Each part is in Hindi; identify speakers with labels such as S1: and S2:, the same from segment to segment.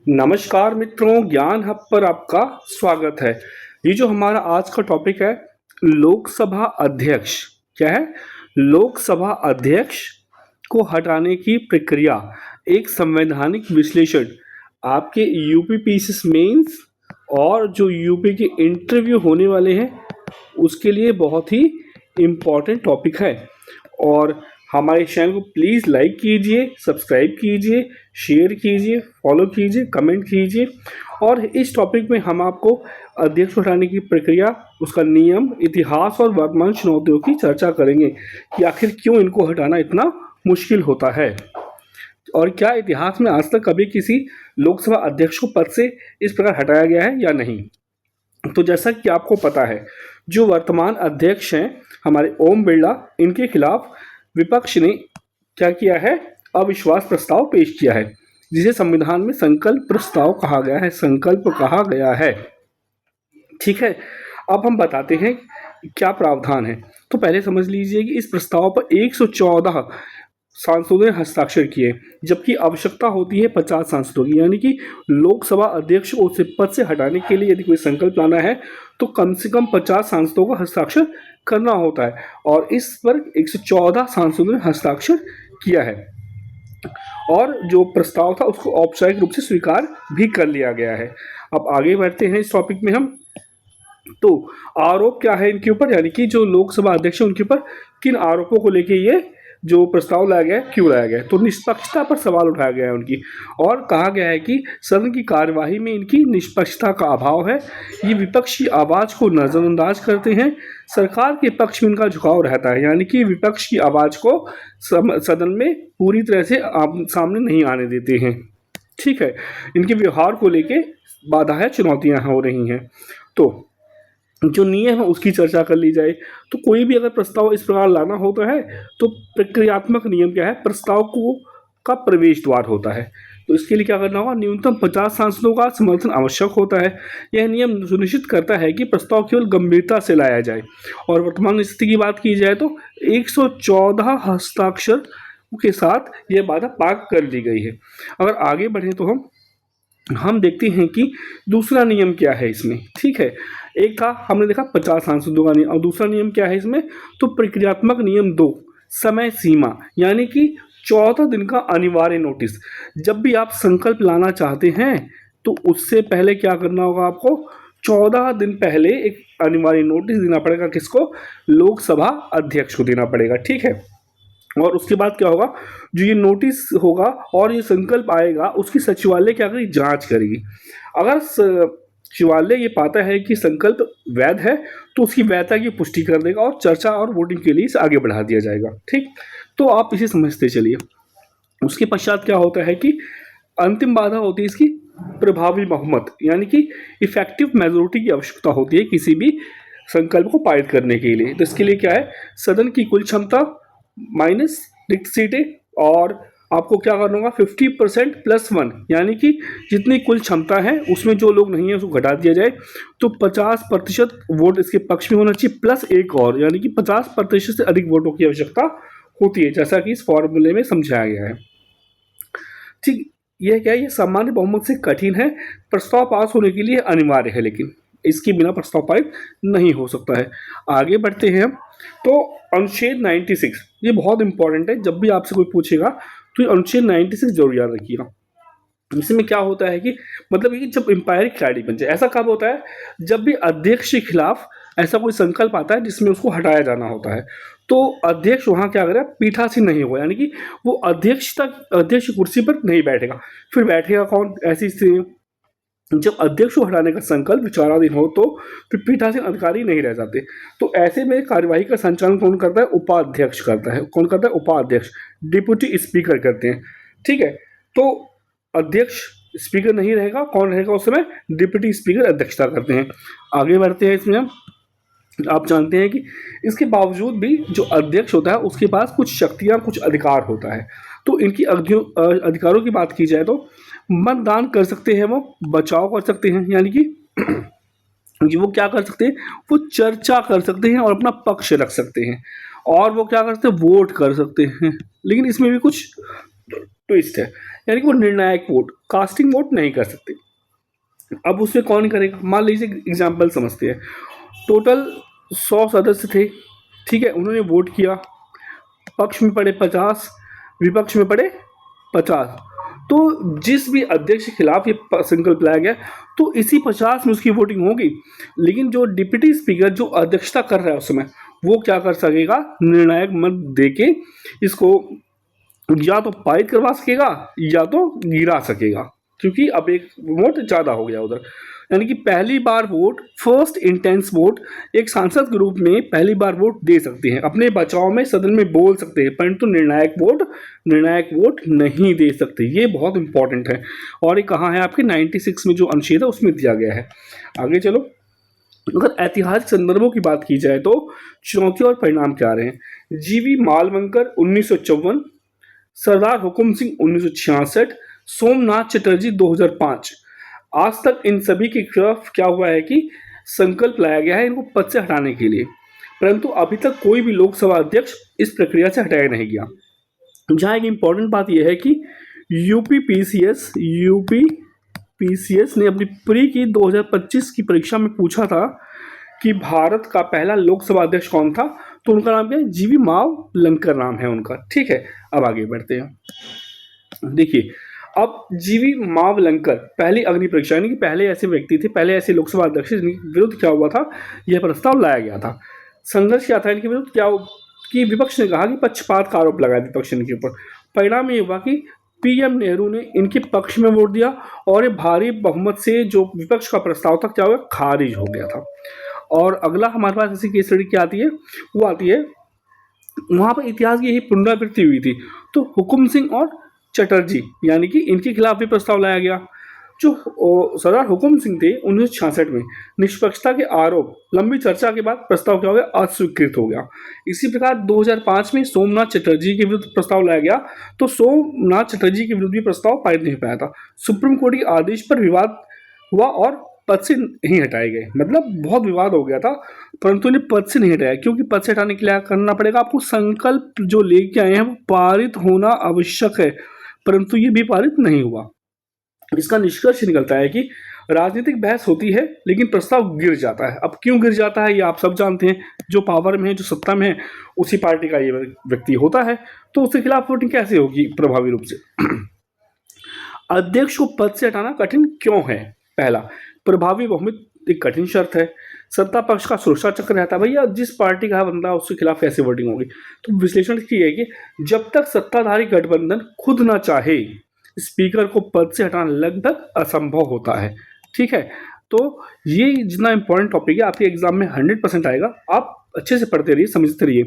S1: नमस्कार मित्रों, ज्ञान हब पर आपका स्वागत है। ये जो हमारा आज का टॉपिक है, लोकसभा अध्यक्ष क्या है? लोकसभा अध्यक्ष को हटाने की प्रक्रिया, एक संवैधानिक विश्लेषण। आपके यूपी पीसीएस मेंस और जो यूपी के इंटरव्यू होने वाले हैं उसके लिए बहुत ही इम्पोर्टेंट टॉपिक है। और हमारे चैनल को प्लीज़ लाइक कीजिए, सब्सक्राइब कीजिए, शेयर कीजिए, फॉलो कीजिए, कमेंट कीजिए। और इस टॉपिक में हम आपको अध्यक्ष हटाने की प्रक्रिया, उसका नियम, इतिहास और वर्तमान चुनौतियों की चर्चा करेंगे कि आखिर क्यों इनको हटाना इतना मुश्किल होता है और क्या इतिहास में आज तक कभी किसी लोकसभा अध्यक्ष को पद से इस प्रकार हटाया गया है या नहीं। तो जैसा कि आपको पता है, जो वर्तमान अध्यक्ष हैं हमारे ओम बिरला, इनके खिलाफ विपक्ष ने क्या किया है? अविश्वास प्रस्ताव पेश किया है, जिसे संविधान में संकल्प प्रस्ताव कहा गया है, संकल्प कहा गया है। ठीक है, अब हम बताते हैं क्या प्रावधान है। तो पहले समझ लीजिए कि इस प्रस्ताव पर 114 सांसदों ने हस्ताक्षर किए, जबकि आवश्यकता होती है 50 सांसदों की। यानी कि लोकसभा अध्यक्ष को उस पद से हटाने के लिए यदि कोई संकल्प लाना है तो कम से कम 50 सांसदों का हस्ताक्षर करना होता है, और इस पर 114 सांसदों ने हस्ताक्षर किया है। और जो प्रस्ताव था उसको औपचारिक रूप से स्वीकार भी कर लिया गया है। अब आगे बढ़ते हैं इस टॉपिक में हम। तो आरोप क्या है इनके ऊपर, यानी कि जो लोकसभा अध्यक्ष है उनके ऊपर किन आरोपों को लेके ये जो प्रस्ताव लाया गया है, क्यों लाया गया है? तो निष्पक्षता पर सवाल उठाया गया है उनकी, और कहा गया है कि सदन की कार्यवाही में इनकी निष्पक्षता का अभाव है। ये विपक्ष की आवाज़ को नज़रअंदाज करते हैं, सरकार के पक्ष में इनका झुकाव रहता है। यानी कि विपक्ष की आवाज़ को सदन में पूरी तरह से सामने नहीं आने देते हैं। ठीक है, इनके व्यवहार को लेके बाधाएं, चुनौतियां हो रही हैं। तो जो नियम है उसकी चर्चा कर ली जाए। तो कोई भी अगर प्रस्ताव इस प्रकार लाना होता है तो प्रक्रियात्मक नियम क्या है? प्रस्ताव को का प्रवेश द्वार होता है। तो इसके लिए क्या करना होगा? न्यूनतम 50 सांसदों का समर्थन आवश्यक होता है। यह नियम सुनिश्चित करता है कि प्रस्ताव केवल गंभीरता से लाया जाए। और वर्तमान स्थिति की बात की जाए तो 114 हस्ताक्षर के साथ यह बाधा पार कर ली गई है। अगर आगे बढ़े तो हम देखते हैं कि दूसरा नियम क्या है इसमें। ठीक है, एक था हमने देखा 50 सांसदों का नियम, और दूसरा नियम क्या है इसमें? तो प्रक्रियात्मक नियम 2, समय सीमा, यानी कि 14 दिन का अनिवार्य नोटिस। जब भी आप संकल्प लाना चाहते हैं तो उससे पहले क्या करना होगा आपको? 14 दिन पहले एक अनिवार्य नोटिस देना पड़ेगा। किसको? लोकसभा अध्यक्ष को देना पड़ेगा। ठीक है, और उसके बाद क्या होगा? जो ये नोटिस होगा और ये संकल्प आएगा, उसकी सचिवालय क्या करेगी? जांच करेगी। अगर सचिवालय ये पाता है कि संकल्प वैध है तो उसकी वैधता की पुष्टि कर देगा और चर्चा और वोटिंग के लिए इसे आगे बढ़ा दिया जाएगा। ठीक, तो आप इसे समझते चलिए। उसके पश्चात क्या होता है कि अंतिम बाधा होती है इसकी प्रभावी बहुमत, यानी कि इफेक्टिव मेजोरिटी की आवश्यकता होती है किसी भी संकल्प को पारित करने के लिए। तो इसके लिए क्या है? सदन की कुल क्षमता माइनस रिक्त सीटें, और आपको क्या करना होगा? 50% +1, यानी कि जितनी कुल क्षमता है उसमें जो लोग नहीं है उसको घटा दिया जाए। तो 50% वोट इसके पक्ष में होना चाहिए, प्लस एक और, यानी कि 50% से अधिक वोटों की आवश्यकता होती है, जैसा कि इस फॉर्मूले में समझाया गया है। ठीक, यह क्या है? ये सामान्य बहुमत से कठिन है, प्रस्ताव पास होने के लिए अनिवार्य है, लेकिन इसके बिना प्रस्ताव पारित नहीं हो सकता है। आगे बढ़ते हैं हम। तो अनुच्छेद 96 ये बहुत इंपॉर्टेंट है। जब भी आपसे कोई पूछेगा तो ये अनुच्छेद 96 जरूर याद रखिएगा। इसमें क्या होता है कि मतलब ये जब एम्पायरिक क्लैरिटी बन जाए, ऐसा कब होता है? जब भी अध्यक्ष के खिलाफ ऐसा कोई संकल्प आता है जिसमें उसको हटाया जाना होता है, तो अध्यक्ष वहाँ क्या करेगा? पीठासीन नहीं होगा, यानी कि वो अध्यक्ष की कुर्सी पर नहीं बैठेगा। फिर बैठेगा कौन? ऐसी स्थिति में जब अध्यक्ष को हटाने का संकल्प विचाराधीन हो तो फिर पीठासीन अधिकारी नहीं रह जाते। तो ऐसे में कार्यवाही का संचालन कौन करता है? उपाध्यक्ष करता है। कौन करता है? उपाध्यक्ष, डिप्टी स्पीकर करते हैं। ठीक है, तो अध्यक्ष स्पीकर नहीं रहेगा, कौन रहेगा उस समय? डिप्टी स्पीकर अध्यक्षता करते हैं। आगे बढ़ते हैं इसमें हम। आप जानते हैं कि इसके बावजूद भी जो अध्यक्ष होता है उसके पास कुछ शक्तियां, कुछ अधिकार होता है। तो इनकी अधिकारों की बात की जाए तो मतदान कर सकते हैं, वो बचाव कर सकते हैं, यानी कि वो क्या कर सकते हैं? वो चर्चा कर सकते हैं और अपना पक्ष रख सकते हैं, और वो क्या कर सकते हैं? वोट कर सकते हैं। लेकिन इसमें भी कुछ ट्विस्ट है, यानी कि वो निर्णायक वोट, कास्टिंग वोट नहीं कर सकते। अब उसमें कौन करेगा, मान लीजिए एग्जाम्पल समझते हैं, टोटल 100 सदस्य थे, ठीक है, उन्होंने वोट किया, पक्ष में पड़े 50, विपक्ष में पड़े 50, तो जिस भी अध्यक्ष के खिलाफ ये संकल्प लाया गया तो इसी 50 में उसकी वोटिंग होगी, लेकिन जो डिप्टी स्पीकर जो अध्यक्षता कर रहा है उस समय, वो क्या कर सकेगा, निर्णायक मत देके इसको या तो पारित करवा सकेगा या तो गिरा सकेगा, क्योंकि अब एक वोट ज़्यादा हो गया उधर। यानी कि पहली बार वोट, फर्स्ट इंटेंस वोट, एक सांसद के रूप में पहली बार वोट दे सकते हैं, अपने बचाव में सदन में बोल सकते हैं, परंतु निर्णायक वोट नहीं दे सकते। ये बहुत इंपॉर्टेंट है और ये कहाँ है, आपके 96 में जो अनुच्छेद है उसमें दिया गया है। आगे चलो, अगर ऐतिहासिक संदर्भों की बात की जाए तो चुनौती और परिणाम क्या रहे हैं। जीवी मालवंकर 1954, सरदार हुकुम सिंह 1966, सोमनाथ चटर्जी 2005। आज तक इन सभी के खिलाफ क्या हुआ है कि संकल्प लाया गया है इनको पद से हटाने के लिए, परंतु अभी तक कोई भी लोकसभा अध्यक्ष इस प्रक्रिया से हटाया नहीं गया। जहाँ एक इम्पॉर्टेंट बात यह है कि यूपीपीसीएस ने अपनी प्री की 2025 की परीक्षा में पूछा था कि भारत का पहला लोकसभा अध्यक्ष कौन था, तो उनका नाम क्या है, जीवी मावलंकर नाम है उनका। ठीक है, अब आगे बढ़ते हैं। देखिए, अब जीवी मावलंकर पहली अग्नि परीक्षा, यानी कि पहले ऐसे व्यक्ति थे, पहले ऐसे लोकसभा अध्यक्ष जिनके विरुद्ध क्या हुआ था, यह प्रस्ताव लाया गया था। संघर्ष क्या था इनके विरुद्ध, क्या कि विपक्ष ने कहा कि पक्षपात का आरोप लगाया विपक्ष ने इनके ऊपर। परिणाम ये हुआ कि पीएम नेहरू ने इनके पक्ष में वोट दिया और ये भारी बहुमत से जो विपक्ष का प्रस्ताव था क्या हुआ, खारिज हो गया था। और अगला हमारे पास ऐसी केस स्टडी क्या आती है, वो आती है, वहाँ पर इतिहास की यही पुनरावृत्ति हुई थी, तो हुकुम सिंह और चटर्जी यानी कि इनके खिलाफ भी प्रस्ताव लाया गया। जो सरदार हुकुम सिंह थे 1966 में, निष्पक्षता के आरोप, लंबी चर्चा के बाद प्रस्ताव क्या हो गया, अस्वीकृत हो गया। इसी प्रकार 2005 में सोमनाथ चटर्जी के विरुद्ध प्रस्ताव लाया गया, तो सोमनाथ चटर्जी के विरुद्ध भी प्रस्ताव पारित नहीं पाया था। सुप्रीम कोर्ट के आदेश पर विवाद हुआ और पद से नहीं हटाए गए, मतलब बहुत विवाद हो गया था, परंतु इन्हें पद से नहीं हटाया, क्योंकि पद से हटाने के लिए करना पड़ेगा आपको, संकल्प जो लेके आए हैं वो पारित होना आवश्यक है, परंतु ये भी पारित नहीं हुआ। इसका निष्कर्ष निकलता है कि राजनीतिक बहस होती है लेकिन प्रस्ताव गिर जाता है। अब क्यों गिर जाता है ये आप सब जानते हैं, जो पावर में है, जो सत्ता में है, उसी पार्टी का ये व्यक्ति होता है, तो उसके खिलाफ वोटिंग कैसे होगी प्रभावी रूप से। अध्यक्ष को पद से हटाना कठिन क्यों है, पहला, प्रभावी बहुमत एक कठिन शर्त है, सत्ता पक्ष का सुरक्षा चक्र रहता है, भैया जिस पार्टी का बंदा उसके खिलाफ कैसे वोटिंग होगी। तो विश्लेषण की है कि जब तक सत्ताधारी गठबंधन खुद ना चाहे, स्पीकर को पद से हटाना लगभग असंभव होता है। ठीक है, तो ये जितना इंपॉर्टेंट टॉपिक है आपके एग्जाम में 100% आएगा, आप अच्छे से पढ़ते रहिए, समझते रहिए।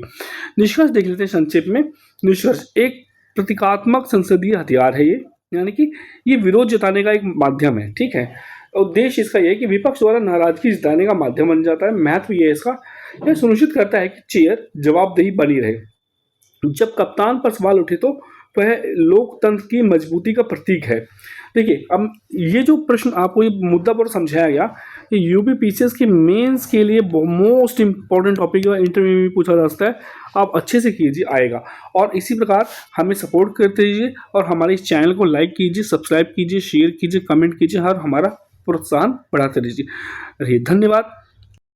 S1: निष्कर्ष देख लेते हैं संक्षेप में। निष्कर्ष, एक प्रतीकात्मक संसदीय हथियार है ये, यानी कि ये विरोध जताने का एक माध्यम है। ठीक है, उद्देश्य इसका यह है कि विपक्ष द्वारा नाराजगी जताने का माध्यम बन जाता है। महत्व ये है इसका, यह सुनिश्चित करता है कि चेयर जवाबदेही बनी रहे। जब कप्तान पर सवाल उठे तो वह लोकतंत्र की मजबूती का प्रतीक है। देखिए, अब ये जो प्रश्न आपको ये मुद्दा पर समझाया गया, ये यूपीपीसीएस के मेंस के लिए मोस्ट इंपॉर्टेंट टॉपिक है, इंटरव्यू में पूछा जा सकता है, आप अच्छे से कीजिए, आएगा। और इसी प्रकार हमें सपोर्ट करते रहिए और हमारे इस चैनल को लाइक कीजिए, सब्सक्राइब कीजिए, शेयर कीजिए, कमेंट कीजिए और हमारा प्रोत्साहन बढ़ाते रहिए। धन्यवाद।